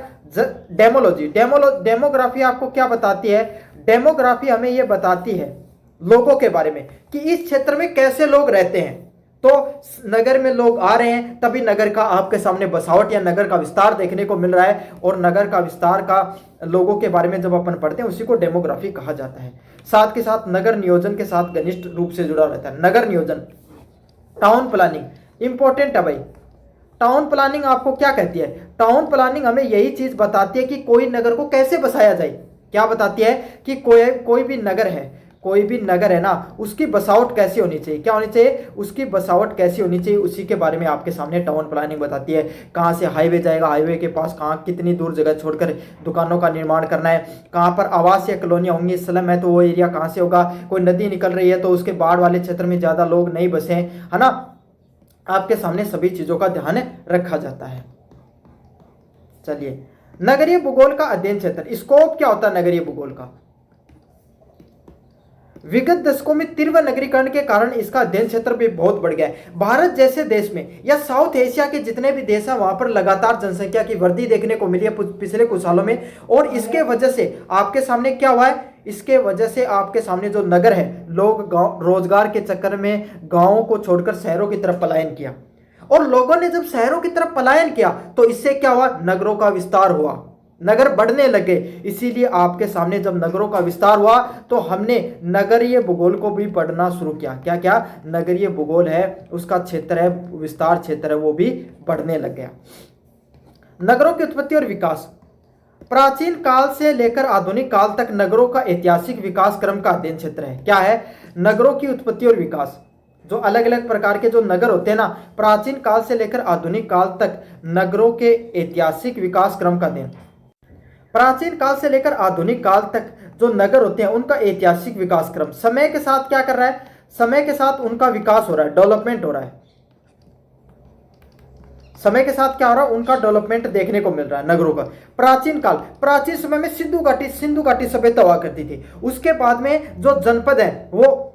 डेमोग्राफी आपको क्या बताती है? डेमोग्राफी हमें यह बताती है लोगों के बारे में कि इस क्षेत्र में कैसे लोग रहते हैं। तो नगर में लोग आ रहे हैं तभी नगर का आपके सामने बसावट या नगर का विस्तार देखने को मिल रहा है, और नगर का विस्तार का लोगों के बारे में जब अपन पढ़ते हैं उसी को डेमोग्राफी कहा जाता है। साथ के साथ नगर नियोजन के साथ घनिष्ठ रूप से जुड़ा रहता है। नगर नियोजन, टाउन प्लानिंग इंपॉर्टेंट है भाई। टाउन प्लानिंग आपको क्या कहती है? टाउन प्लानिंग हमें यही चीज बताती है कि कोई नगर को कैसे बसाया जाए। क्या बताती है कि कोई भी नगर है ना, उसकी बसावट कैसी होनी चाहिए, क्या होनी चाहिए, उसकी बसावट कैसी होनी चाहिए, उसी के बारे में आपके सामने टाउन प्लानिंग बताती है। कहाँ से हाईवे जाएगा, हाईवे के पास कहाँ कितनी दूर जगह छोड़कर दुकानों का निर्माण करना है, कहाँ पर आवास या कॉलोनियाँ होंगी, स्लम है तो वो एरिया कहाँ से होगा, कोई नदी निकल रही है तो उसके बाढ़ वाले क्षेत्र में ज़्यादा लोग नहीं बसे, है ना। आपके सामने सभी चीज़ों का ध्यान रखा जाता है। चलिए, नगरीय भूगोल का अध्ययन क्षेत्र, स्कोप क्या होता है नगरीय भूगोल का? विगत दशकों में तीव्र नगरीकरण के कारण इसका अध्ययन क्षेत्र भी बहुत बढ़ गया है। भारत जैसे देश में या साउथ एशिया के जितने भी देश हैं वहां पर लगातार जनसंख्या की वृद्धि देखने को मिली है पिछले कुछ सालों में, और इसके वजह से आपके सामने क्या हुआ है, इसके वजह से आपके सामने जो नगर है, लोग रोजगार के चक्कर में गांवों को छोड़कर शहरों की तरफ पलायन किया, और लोगों ने जब शहरों की तरफ पलायन किया तो इससे क्या हुआ, नगरों का विस्तार हुआ, नगर बढ़ने लगे। इसीलिए आपके सामने जब नगरों का विस्तार हुआ तो हमने नगरीय भूगोल को भी पढ़ना शुरू किया। क्या क्या नगरीय भूगोल है, उसका क्षेत्र है, विस्तार क्षेत्र है, वो भी बढ़ने लग गया। नगरों की उत्पत्ति और विकास, प्राचीन काल से लेकर आधुनिक काल तक नगरों का ऐतिहासिक विकास क्रम का अध्ययन क्षेत्र है। क्या है? नगरों की उत्पत्ति और विकास। जो अलग अलग प्रकार के जो नगर होते हैं ना, प्राचीन काल से लेकर आधुनिक काल तक नगरों के ऐतिहासिक विकास क्रम का अध्ययन। प्राचीन काल से लेकर आधुनिक काल तक जो नगर होते हैं उनका ऐतिहासिक विकास क्रम समय के साथ क्या कर रहा है, समय के साथ उनका विकास हो रहा है, डेवलपमेंट हो रहा है। समय के साथ क्या हो रहा है, उनका डेवलपमेंट देखने को मिल रहा है नगरों का। प्राचीन काल, प्राचीन समय में सिंधु घाटी सभ्यता हुआ करती थी। उसके बाद में जो जनपद है वो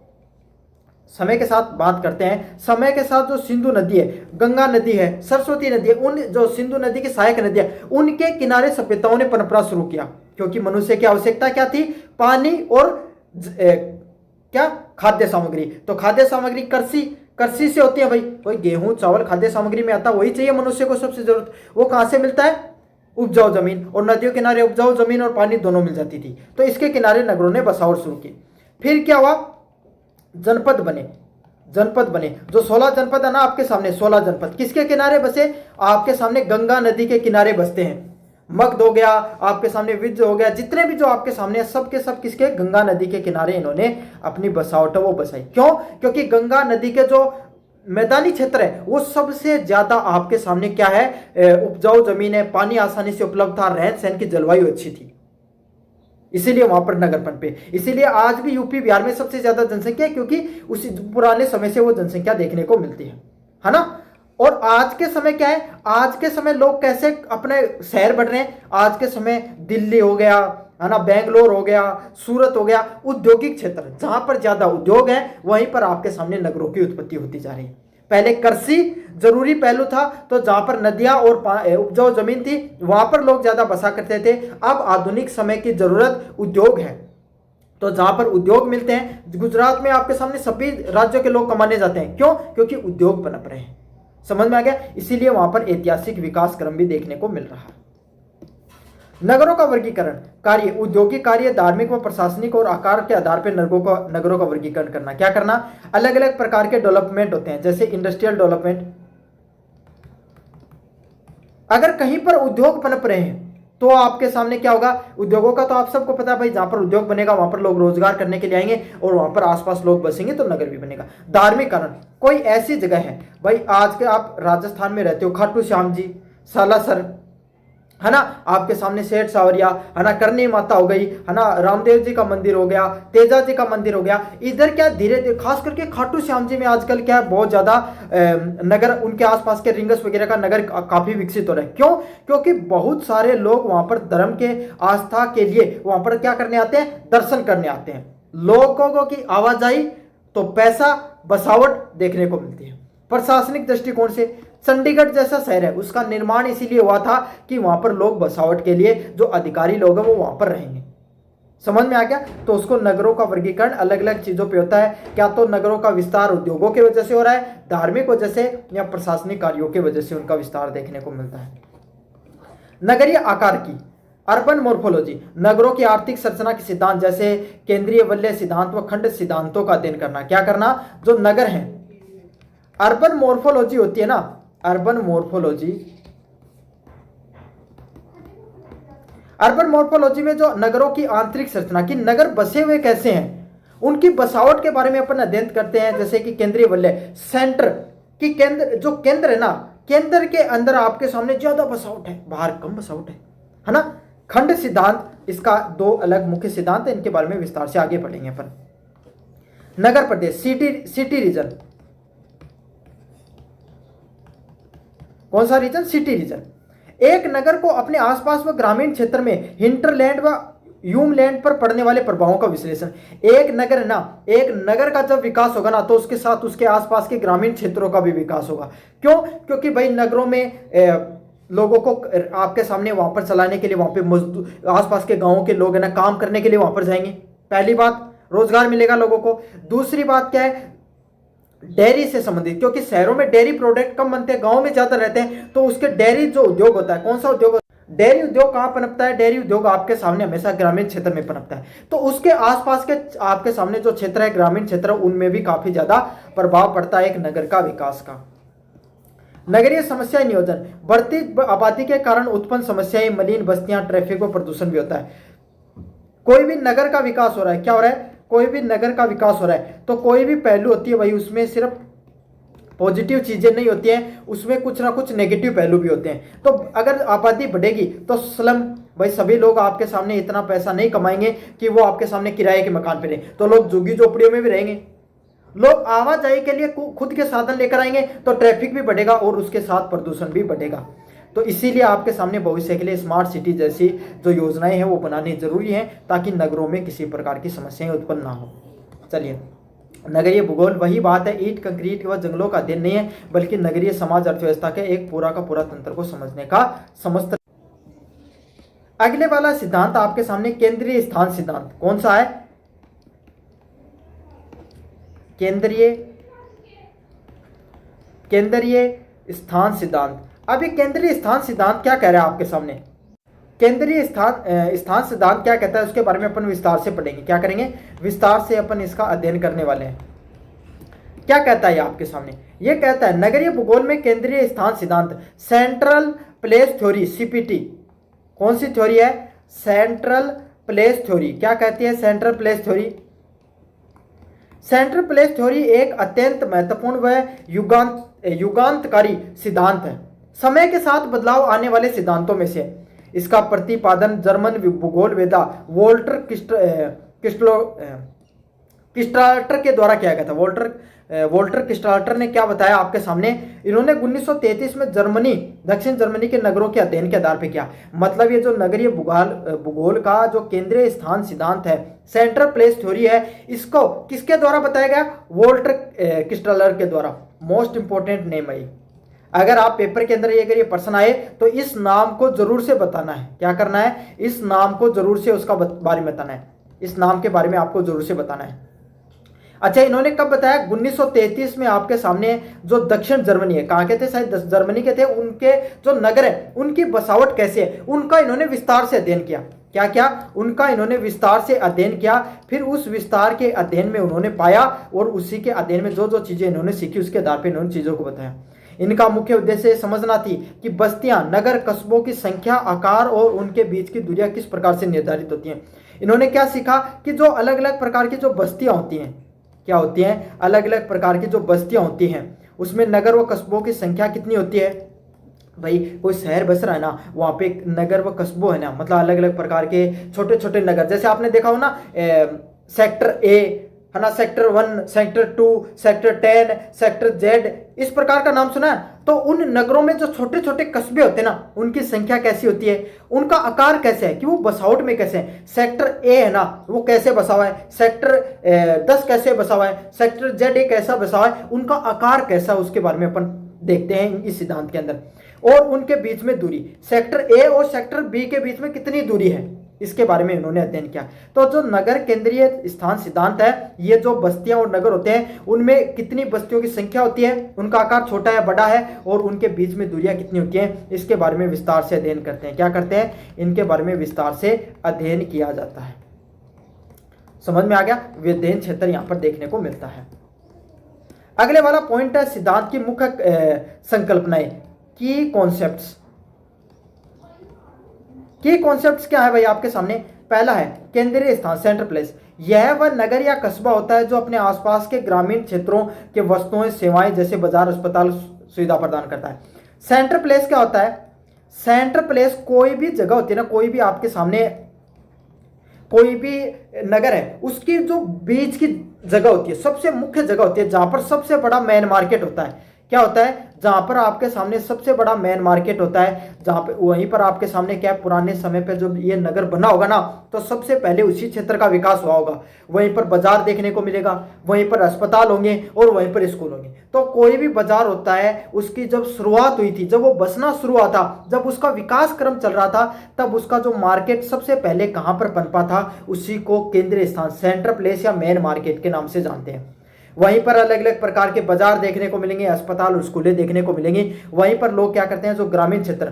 समय के साथ बात करते हैं, समय के साथ जो सिंधु नदी है, गंगा नदी है, सरस्वती नदी है, उन जो सिंधु नदी की सहायक नदी है उनके किनारे सभ्यताओं ने पनपना शुरू किया, क्योंकि मनुष्य की आवश्यकता क्या थी, पानी और क्या, खाद्य सामग्री। तो खाद्य सामग्री कृषि से होती है भाई, कोई गेहूं चावल खाद्य सामग्री में आता, वही चाहिए मनुष्य को सबसे जरूरत। वो कहां से मिलता है, उपजाऊ जमीन, और नदियों किनारे उपजाऊ जमीन और पानी दोनों मिल जाती थी। तो इसके किनारे नगरों ने बसावट शुरू की। फिर क्या हुआ, जनपद बने। जो 16 जनपद है ना आपके सामने, 16 जनपद किसके किनारे बसे, आपके सामने गंगा नदी के किनारे बसते हैं। मगध हो गया आपके सामने, विज्ज हो गया, जितने भी जो आपके सामने सब के सब किसके, गंगा नदी के किनारे इन्होंने अपनी बसावट वो बसाई। क्यों, क्योंकि गंगा नदी के जो मैदानी क्षेत्र है वो सबसे ज्यादा आपके सामने क्या है, उपजाऊ जमीन है, पानी आसानी से उपलब्ध था, रहन सहन की जलवायु अच्छी थी, इसीलिए वहां पर नगर पनपे। इसीलिए आज भी यूपी बिहार में सबसे ज्यादा जनसंख्या है, क्योंकि उसी पुराने समय से वो जनसंख्या देखने को मिलती है ना। और आज के समय क्या है, आज के समय लोग कैसे अपने शहर बढ़ रहे हैं, आज के समय दिल्ली हो गया है ना, बेंगलोर हो गया, सूरत हो गया, औद्योगिक क्षेत्र जहां पर ज्यादा उद्योग है वहीं पर आपके सामने नगरों की उत्पत्ति होती जा रही है। पहले कृषि जरूरी पहलू था, तो जहां पर नदियां और उपजाऊ जमीन थी वहां पर लोग ज्यादा बसा करते थे। अब आधुनिक समय की जरूरत उद्योग है, तो जहां पर उद्योग मिलते हैं, गुजरात में आपके सामने सभी राज्यों के लोग कमाने जाते हैं। क्यों, क्योंकि उद्योग पनप रहे हैं। समझ में आ गया, इसीलिए वहां पर ऐतिहासिक विकास क्रम भी देखने को मिल रहा है। नगरों का वर्गीकरण, कार्य, औद्योगिक कार्य, धार्मिक व प्रशासनिक और आकार के आधार पर नगरों का वर्गीकरण करना। क्या करना, अलग अलग प्रकार के डेवलपमेंट होते हैं, जैसे इंडस्ट्रियल डेवलपमेंट। अगर कहीं पर उद्योग पनप रहे हैं तो आपके सामने क्या होगा, उद्योगों का तो आप सबको पता है भाई, जहां पर उद्योग बनेगा वहां पर लोग रोजगार करने के लिए आएंगे और वहां पर आसपास लोग बसेंगे तो नगर भी बनेगा। धार्मिक कारण, कोई ऐसी जगह है भाई, आज के आप राजस्थान में रहते हो, खाटू श्याम जी, सालासर है ना, आपके सामने सेठ सावरिया है ना, करनी माता हो गई है ना, रामदेव जी का मंदिर हो गया, तेजा जी का मंदिर हो गया। इधर क्या धीरे धीरे खास करके खाटू श्याम जी में आजकल क्या है, बहुत ज्यादा नगर, उनके आसपास के रिंगस वगैरह का नगर काफी विकसित हो रहा है। क्यों, क्योंकि बहुत सारे लोग वहां पर धर्म के आस्था के लिए वहां पर क्या करने आते हैं, दर्शन करने आते हैं। लोगों की आवाजाही तो पैसा बसावट देखने को मिलती है। प्रशासनिक दृष्टिकोण से चंडीगढ़ जैसा शहर है, उसका निर्माण इसीलिए हुआ था कि वहां पर लोग बसावट के लिए जो अधिकारी लोग हैं वो वहां पर रहेंगे। समझ में आ गया, तो उसको नगरों का वर्गीकरण अलग अलग चीजों पे होता है। क्या तो नगरों का विस्तार उद्योगों की वजह से हो रहा है, धार्मिक वजह से, या प्रशासनिक कार्यों की वजह से उनका विस्तार देखने को मिलता है। नगरीय आकार की, अर्बन मोर्फोलॉजी, नगरों की आर्थिक संरचना के सिद्धांत, जैसे केंद्रीय वलय सिद्धांत व खंड सिद्धांतों का अध्ययन करना। क्या करना, जो नगर है, अर्बन मोर्फोलॉजी होती है ना, अर्बन मोर्फोलॉजी में जो नगरों की आंतरिक संरचना की, नगर बसे हुए कैसे हैं, उनकी बसावट के बारे में अपन अध्ययन करते हैं। जैसे कि केंद्रीय वलय, सेंटर की, जो केंद्र है ना, केंद्र के अंदर आपके सामने ज्यादा बसावट है, बाहर कम बसावट है ना। खंड सिद्धांत, इसका दो अलग मुख्य सिद्धांत है, इनके बारे में विस्तार से आगे पढ़ेंगे अपन। नगर प्रदेश, सिटी रीजन, कौन सा रीजन, सिटी रीजन। एक नगर को अपने आसपास व ग्रामीण क्षेत्र में हिंटरलैंड व ह्यूमलैंड पर पड़ने वाले प्रभावों का विश्लेषण। एक नगर है ना, एक नगर का जब विकास होगा ना तो उसके साथ उसके आसपास के ग्रामीण क्षेत्रों का भी विकास होगा। क्यों, क्योंकि भाई नगरों में लोगों को आपके सामने वहां पर चलाने के लिए वहां पे मजदूर, आसपास के गांवों के लोग है ना, काम करने के लिए वहां पर जाएंगे। पहली बात, रोजगार मिलेगा लोगों को। दूसरी बात क्या है, डेयरी से संबंधित, क्योंकि शहरों में डेयरी प्रोडक्ट कम बनते हैं, गांव में ज्यादा रहते हैं, तो उसके डेयरी जो उद्योग होता है, कौन सा उद्योग, डेयरी उद्योग कहां पनपता है, डेयरी उद्योग आपके सामने हमेशा ग्रामीण क्षेत्र में पनपता है। तो उसके आसपास के आपके सामने जो क्षेत्र है, ग्रामीण क्षेत्र, उनमें भी काफी ज्यादा प्रभाव पड़ता है एक नगर का विकास का। नगरीय समस्या नियोजन, बढ़ती आबादी के कारण उत्पन्न समस्याएं, मलिन बस्तियां, ट्रैफिक व प्रदूषण भी होता है। कोई भी नगर का विकास हो रहा है, क्या हो रहा है, कोई भी नगर का विकास हो रहा है तो कोई भी पहलू होती है भाई, उसमें सिर्फ पॉजिटिव चीजें नहीं होती हैं, उसमें कुछ ना कुछ नेगेटिव पहलू भी होते हैं। तो अगर आबादी बढ़ेगी तो स्लम, भाई सभी लोग आपके सामने इतना पैसा नहीं कमाएंगे कि वो आपके सामने किराए के मकान पे रहें, तो लोग झुग्गी झोपड़ियों में भी रहेंगे। लोग आवाजाही के लिए खुद के साधन लेकर आएंगे तो ट्रैफिक भी बढ़ेगा और उसके साथ प्रदूषण भी बढ़ेगा। तो इसीलिए आपके सामने भविष्य के लिए स्मार्ट सिटी जैसी जो योजनाएं हैं वो बनानी जरूरी है, ताकि नगरों में किसी प्रकार की समस्याएं उत्पन्न ना हो। चलिए, नगरीय भूगोल वही बात है, ईंट कंक्रीट व जंगलों का अध्ययन नहीं है, बल्कि नगरीय समाज अर्थव्यवस्था के एक पूरा का पूरा तंत्र को समझने का समस्त। अगले वाला सिद्धांत आपके सामने केंद्रीय स्थान सिद्धांत। कौन सा है? केंद्रीय स्थान सिद्धांत। अभी केंद्रीय स्थान सिद्धांत क्या कह रहा है आपके सामने? केंद्रीय स्थान सिद्धांत क्या कहता है उसके बारे में अपन विस्तार से पढ़ेंगे। क्या करेंगे? विस्तार से अपन इसका अध्ययन करने वाले हैं। क्या कहता है आपके सामने? ये कहता है नगरीय भूगोल में केंद्रीय स्थान सिद्धांत, सेंट्रल प्लेस थ्योरी, सीपीटी। कौन सी थ्योरी है? Central place theory. क्या कहती है central place theory? Central place theory एक अत्यंत महत्वपूर्ण व युगांतकारी सिद्धांत है, समय के साथ बदलाव आने वाले सिद्धांतों में से। इसका प्रतिपादन जर्मन भूगोलवेत्ता वोल्टर किस्टाल्टर के द्वारा किया गया था। वोल्टर किस्टाल्टर ने क्या बताया आपके सामने? इन्होंने 1933 में दक्षिण जर्मनी के नगरों के अध्ययन के आधार पर किया। मतलब ये जो नगरीय भूगोल का जो केंद्रीय स्थान सिद्धांत है, सेंट्रल प्लेस थ्योरी है, इसको किसके द्वारा बताया गया? वोल्टर किस्टाल्टर के द्वारा। मोस्ट इंपोर्टेंट नेम है। अगर आप पेपर के अंदर अगर ये प्रश्न आए तो इस नाम को जरूर से बताना है। क्या करना है? इस नाम को जरूर से उसका बारे में बताना है। इस नाम के बारे में आपको जरूर से बताना है। अच्छा, इन्होंने कब बताया? 1933 में आपके सामने जो दक्षिण जर्मनी है, कहाँ के थे? शायद जर्मनी के थे। उनके जो नगर है उनकी बसावट कैसे है उनका इन्होंने विस्तार से अध्ययन किया। क्या क्या? उनका इन्होंने विस्तार से अध्ययन किया। फिर उस विस्तार के अध्ययन में उन्होंने पाया और उसी के अध्ययन में जो जो चीजें इन्होंने सीखी उसके आधार पर इन्होंने चीजों को बताया। इनका मुख्य उद्देश्य समझना थी कि बस्तियां, नगर, कस्बों की संख्या, आकार और उनके बीच की दूरियां किस प्रकार से निर्धारित होती हैं। इन्होंने क्या सीखा कि जो अलग अलग प्रकार की जो बस्तियां होती हैं, क्या होती हैं? अलग अलग प्रकार की जो बस्तियां होती हैं उसमें नगर व कस्बों की संख्या कितनी होती है। भाई कोई शहर बस रहा है ना, वहाँ पे एक नगर व कस्बों है ना, मतलब अलग अलग प्रकार के छोटे छोटे नगर। जैसे आपने देखा हो ना, सेक्टर ए है ना, sector 1, sector 2, sector 10, sector Z, इस प्रकार का नाम सुना है। तो उन नगरों में जो छोटे छोटे कस्बे होते हैं ना, उनकी संख्या कैसी होती है, उनका आकार कैसे है, कि वो बसावट में कैसे है। सेक्टर ए है ना, वो कैसे बसा हुआ है, सेक्टर 10 कैसे बसा हुआ है, सेक्टर जेड ए कैसा बसा हुआ है, उनका आकार कैसा है, उसके बारे में अपन देखते हैं इस सिद्धांत के अंदर। और उनके बीच में दूरी, सेक्टर ए और सेक्टर बी के बीच में कितनी दूरी है, इसके बारे में इन्होंने अध्ययन किया। तो जो नगर केंद्रीय स्थान सिद्धांत है, ये जो बस्तियां और नगर होते हैं उनमें कितनी बस्तियों की संख्या होती है, उनका आकार छोटा है बड़ा है, और उनके बीच में दूरियां कितनी होती हैं, इसके बारे में विस्तार से अध्ययन करते हैं। क्या करते हैं? इनके बारे में विस्तार से अध्ययन किया जाता है। समझ में आ गया? अध्ययन क्षेत्र यहां पर देखने को मिलता है। अगले वाला पॉइंट है सिद्धांत की मुख्य संकल्पनाएं, की कॉन्सेप्ट्स। की कॉन्सेप्ट्स क्या है भाई आपके सामने? पहला है केंद्रीय स्थान, सेंट्रल प्लेस। यह वह नगर या कस्बा होता है जो अपने आसपास के ग्रामीण क्षेत्रों के वस्तुएं, सेवाएं जैसे बाजार, अस्पताल सुविधा प्रदान करता है। सेंट्रल प्लेस क्या होता है? सेंट्रल प्लेस कोई भी जगह होती है ना, कोई भी आपके सामने कोई भी नगर है, उसकी जो बीच की जगह होती है, सबसे मुख्य जगह होती है, जहां पर सबसे बड़ा मेन मार्केट होता है। क्या होता है? जहां पर आपके सामने सबसे बड़ा मेन मार्केट होता है, जहां पे वहीं पर आपके सामने क्या, पुराने समय पे जब ये नगर बना होगा ना, तो सबसे पहले उसी क्षेत्र का विकास हुआ होगा। वहीं पर बाजार देखने को मिलेगा, वहीं पर अस्पताल होंगे और वहीं पर स्कूल होंगे। तो कोई भी बाजार होता है, उसकी जब शुरुआत हुई थी, जब वो बसना शुरू हुआ था, जब उसका विकास क्रम चल रहा था, तब उसका जो मार्केट सबसे पहले कहां पर पनपा था, उसी को केंद्रीय स्थान, सेंट्रल प्लेस या मेन मार्केट के नाम से जानते हैं। वहीं पर अलग अलग प्रकार के बाजार देखने को मिलेंगे, अस्पताल और स्कूलें देखने को मिलेंगी। वहीं पर लोग क्या करते हैं, जो ग्रामीण क्षेत्र,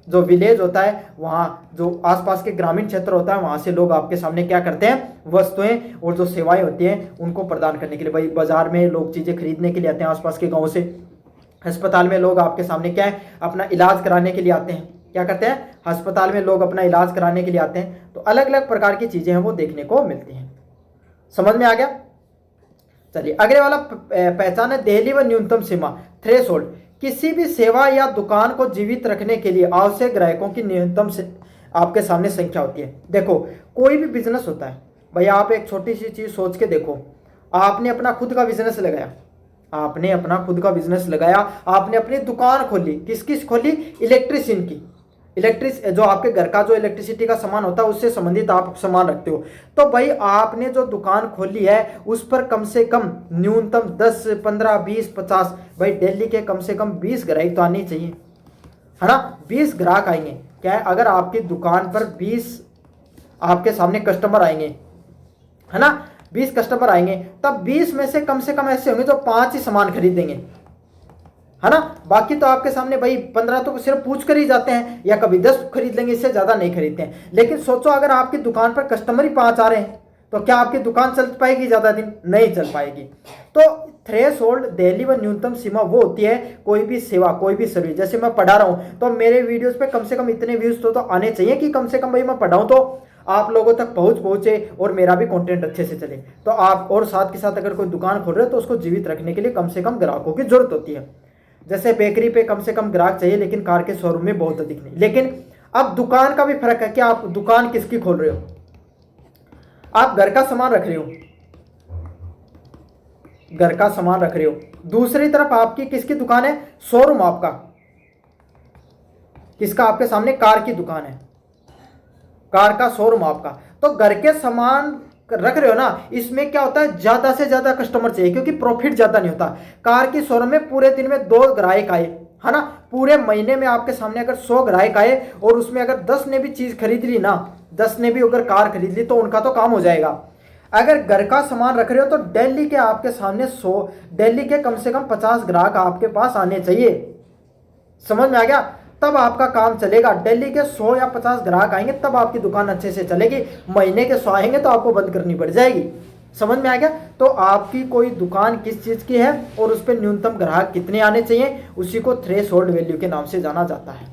जो विलेज होता है, वहाँ जो आसपास के ग्रामीण क्षेत्र होता है, वहाँ से लोग आपके सामने क्या करते हैं, वस्तुएं और जो सेवाएं होती हैं उनको प्रदान करने के लिए। भाई बाजार में लोग चीज़ें खरीदने के लिए आते हैं आसपास के गाँव से। अस्पताल में लोग आपके सामने क्या है, अपना इलाज कराने के लिए आते हैं। क्या करते हैं? अस्पताल में लोग अपना इलाज कराने के लिए आते हैं। तो अलग अलग प्रकार की चीज़ें हैं वो देखने को मिलती हैं। समझ में आ गया? चलिए अगले वाला पहचान है दहली व न्यूनतम सीमा, थ्रेशोल्ड। किसी भी सेवा या दुकान को जीवित रखने के लिए आवश्यक ग्राहकों की न्यूनतम आपके सामने संख्या होती है। देखो कोई भी बिजनेस होता है भाई, आप एक छोटी सी चीज़ सोच के देखो, आपने अपना खुद का बिजनेस लगाया, आपने अपना खुद का बिजनेस लगाया, आपने अपनी दुकान खोली, किसकी खोली? इलेक्ट्रिशियन की। जो आपके घर का जो इलेक्ट्रिसिटी का सामान होता है उससे संबंधित आप सामान रखते हो, तो भाई आपने जो दुकान खोली है उस पर कम से कम न्यूनतम 10, 15, 20, 50, भाई डेली के कम से कम 20 ग्राहक तो आने चाहिए, है ना। 20 ग्राहक आएंगे। क्या है, अगर आपकी दुकान पर 20 आपके सामने कस्टमर आएंगे, है ना, 20 कस्टमर आएंगे, तब 20 में से कम ऐसे होंगे जो 5 ही सामान खरीदेंगे, है ना। बाकी तो आपके सामने भाई 15 तो सिर्फ पूछ कर ही जाते हैं, या कभी 10 खरीद लेंगे, इससे ज्यादा नहीं खरीदते हैं। लेकिन सोचो अगर आपकी दुकान पर कस्टमर ही 5 आ रहे हैं तो क्या आपकी दुकान चल पाएगी? ज्यादा दिन नहीं चल पाएगी। तो थ्रेश होल्ड डेली व न्यूनतम सीमा वो होती है कोई भी सेवा, कोई भी सर्विस। जैसे मैं पढ़ा रहा हूं तो मेरे वीडियोस पे कम से कम इतने व्यूज तो आने चाहिए कि कम से कम भाई मैं पढ़ाऊं तो आप लोगों तक पहुंचे और मेरा भी कंटेंट अच्छे से चले। तो आप और साथ के साथ अगर कोई दुकान खोल रहे हो तो उसको जीवित रखने के लिए कम से कम ग्राहकों की जरूरत होती है। जैसे बेकरी पे कम से कम ग्राहक चाहिए, लेकिन कार के शोरूम में बहुत अधिक नहीं। लेकिन अब दुकान का भी फर्क है कि आप दुकान किसकी खोल रहे हो। आप घर का सामान रख रहे हो, घर का सामान रख रहे हो, दूसरी तरफ आपकी किसकी दुकान है? शोरूम आपका किसका? आपके सामने कार की दुकान है, कार का शोरूम आपका। तो घर के सामान रख रहे हो ना, इसमें क्या होता है, ज्यादा से ज्यादा कस्टमर चाहिए क्योंकि प्रॉफिट ज्यादा नहीं होता। कार की शोरूम में पूरे दिन में 2 ग्राहक आए, है ना, पूरे महीने में आपके सामने अगर 100 ग्राहक आए और उसमें अगर 10 ने भी चीज खरीद ली ना, 10 ने भी अगर कार खरीद ली तो उनका तो काम हो जाएगा। अगर घर का सामान रख रहे हो तो दिल्ली के आपके सामने 100, दिल्ली के कम से कम 50 ग्राहक आपके पास आने चाहिए। समझ में आ गया? तब आपका काम चलेगा। दिल्ली के 100 या 50 ग्राहक आएंगे तब आपकी दुकान अच्छे से चलेगी। महीने के 100 आएंगे तो आपको बंद करनी पड़ जाएगी। समझ में आ गया? तो आपकी कोई दुकान किस चीज की है और उस पर न्यूनतम ग्राहक कितने आने चाहिए, उसी को थ्रेश होल्ड वैल्यू के नाम से जाना जाता है।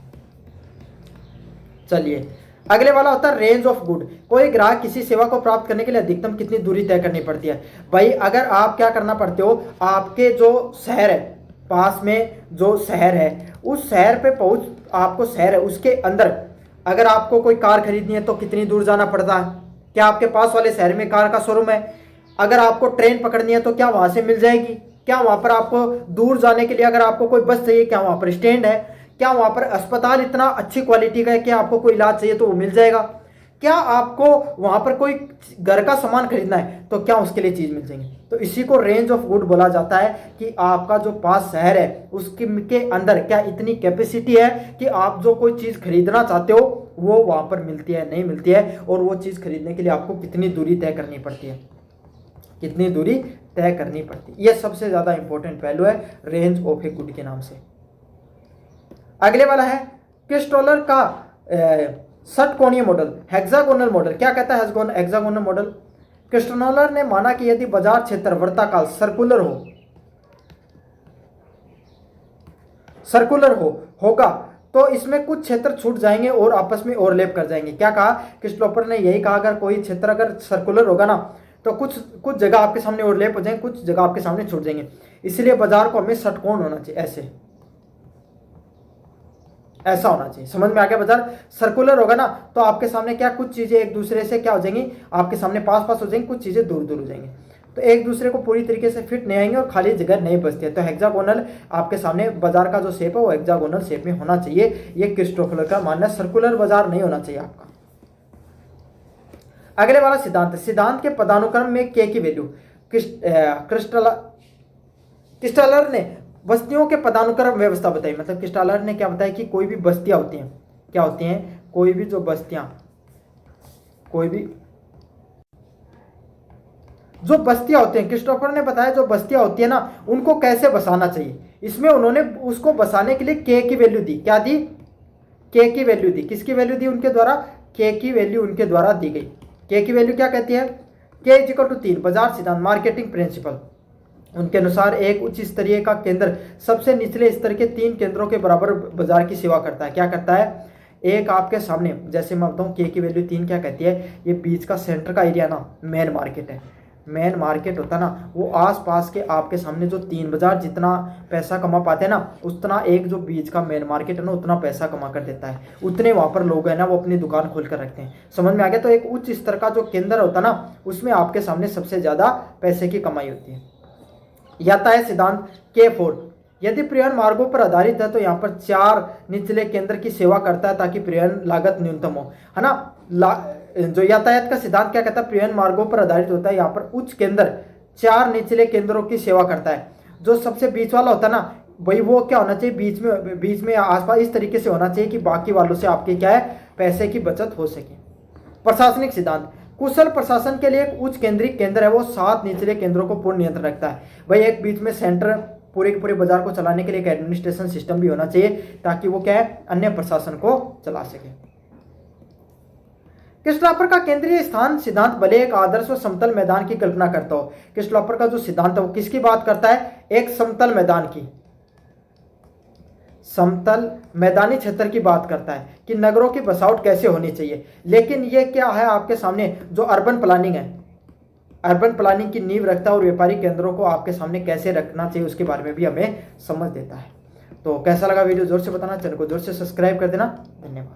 चलिए अगले वाला होता है रेंज ऑफ गुड। कोई ग्राहक किसी सेवा को प्राप्त करने के लिए अधिकतम कितनी दूरी तय करनी पड़ती है। भाई अगर आप क्या करना पड़ते हो, आपके जो शहर है, पास में जो शहर है, उस शहर पे पहुंच, आपको शहर है उसके अंदर अगर आपको कोई कार खरीदनी है तो कितनी दूर जाना पड़ता है। क्या आपके पास वाले शहर में कार का शोरूम है? अगर आपको ट्रेन पकड़नी है तो क्या वहां से मिल जाएगी? क्या वहां पर आपको दूर जाने के लिए अगर आपको कोई बस चाहिए, क्या वहां पर स्टैंड है? क्या वहां पर अस्पताल इतना अच्छी क्वालिटी का है कि आपको कोई इलाज चाहिए तो वो मिल जाएगा? क्या आपको वहां पर कोई घर का सामान खरीदना है तो क्या उसके लिए चीज मिल जाएगी? तो इसी को रेंज ऑफ गुड बोला जाता है कि आपका जो पास शहर है उसके के अंदर क्या इतनी कैपेसिटी है कि आप जो कोई चीज खरीदना चाहते हो वो वहां पर मिलती है, नहीं मिलती है, और वो चीज खरीदने के लिए आपको कितनी दूरी तय करनी पड़ती है, कितनी दूरी तय करनी पड़ती है। यह सबसे ज्यादा इंपॉर्टेंट वैल्यू है रेंज ऑफ ए गुड के नाम से। अगले वाला है क्रिस्टोलर का षटकोणीय मॉडल, हेक्सागोनल मॉडल। क्या कहता है हेक्सागोनल मॉडल? क्रिस्टोलर ने माना कि यदि बाजार क्षेत्र वृत्ताकार सर्कुलर होगा तो इसमें कुछ क्षेत्र छूट जाएंगे और आपस में ओवरलैप कर जाएंगे। क्या कहा क्रिस्टोफर ने? यही कहा अगर कोई क्षेत्र अगर सर्कुलर होगा ना तो कुछ जगह आपके सामने ओवरलैप हो जाएंगे, कुछ जगह आपके सामने छूट जाएंगे। इसलिए बाजार को हमें षटकोण होना चाहिए, ऐसा होना चाहिए। समझ में आ गया? बाजार सर्कुलर होगा ना तो आपके सामने क्या कुछ चीजें एक दूसरे से क्या हो जाएंगी, आपके सामने पास हो जाएंगी, कुछ चीजें दूर दूर हो जाएंगी, तो एक दूसरे को पूरी तरीके से फिट नहीं आएंगे और खाली जगह नहीं बचती है। तो हेक्सागोनल आपके सामने बाजार का जो शेप है वो हेक्सागोनल शेप में होना चाहिए। ये क्रिस्टोफर का मानना है, सर्कुलर बाजार नहीं होना चाहिए आपका। अगले वाला सिद्धांत के पदानुक्रम में के की वैल्यू। क्रिस्टलर ने बस्तियों के पदानुक्रम व्यवस्था बताई। मतलब क्रिस्टलर ने क्या बताया कि कोई भी बस्तियां होती हैं, क्या होती हैं, कोई भी जो बस्तियां होती हैं, क्रिस्टोफर ने बताया जो बस्तियां होती है ना उनको कैसे बसाना चाहिए। इसमें उन्होंने उसको बसाने के लिए के की वैल्यू दी। क्या दी? के की वैल्यू दी। किसकी वैल्यू दी? उनके द्वारा के की वैल्यू उनके द्वारा दी गई। के की वैल्यू क्या कहती है? के इक्वल टू 3 बाजार सिद्धांत, मार्केटिंग प्रिंसिपल। उनके अनुसार एक उच्च स्तरीय का केंद्र सबसे निचले स्तर के 3 केंद्रों के बराबर बाजार की सेवा करता है। क्या करता है? एक आपके सामने, जैसे मैं बताऊं के की वैल्यू 3 क्या कहती है, ये बीच का सेंटर का एरिया ना मेन मार्केट है, मेन मार्केट होता है ना, वो आसपास के आपके सामने जो 3 बाजार जितना पैसा कमा पाते हैं ना, उतना एक जो बीच का मेन मार्केट है ना उतना पैसा कमा कर देता है। उतने वहाँ पर लोग हैं ना वो अपनी दुकान खोल कर रखते हैं। समझ में आ गया? तो एक उच्च स्तर का जो केंद्र होता है ना उसमें आपके सामने सबसे ज़्यादा पैसे की कमाई होती है। यातायात सिद्धांत K4, यदि परिवहन मार्गों पर आधारित है तो यहाँ पर 4 निचले केंद्र की सेवा करता है ताकि परिवहन लागत न्यूनतम हो, है ना। जो यातायात का सिद्धांत क्या कहता है, परिवहन मार्गों पर आधारित होता है। यहाँ पर उच्च केंद्र 4 निचले केंद्रों की सेवा करता है। जो सबसे बीच वाला होता है ना भाई, वो क्या होना चाहिए, बीच में आसपास इस तरीके से होना चाहिए कि बाकी वालों से आपके क्या है, पैसे की बचत हो सके। प्रशासनिक सिद्धांत, कुशल प्रशासन के लिए एक उच्च केंद्रीय केंद्र है वो 7 निचले केंद्रों को पूर्ण नियंत्रण रखता है। भाई एक बीच में सेंटर पूरे के पूरे बाजार को चलाने के लिए एक एडमिनिस्ट्रेशन सिस्टम भी होना चाहिए ताकि वो क्या है, अन्य प्रशासन को चला सके। क्रिस्टोफर का केंद्रीय स्थान सिद्धांत भले एक आदर्श व समतल मैदान की कल्पना करता हो। क्रिस्टोफर का जो सिद्धांत है वो किसकी बात करता है, एक समतल मैदान की, समतल मैदानी क्षेत्र की बात करता है कि नगरों की बसावट कैसे होनी चाहिए। लेकिन ये क्या है आपके सामने, जो अर्बन प्लानिंग है, अर्बन प्लानिंग की नींव रखता है और व्यापारिक केंद्रों को आपके सामने कैसे रखना चाहिए उसके बारे में भी हमें समझ देता है। तो कैसा लगा वीडियो, जोर से बताना, चैनल को जोर से सब्सक्राइब कर देना। धन्यवाद।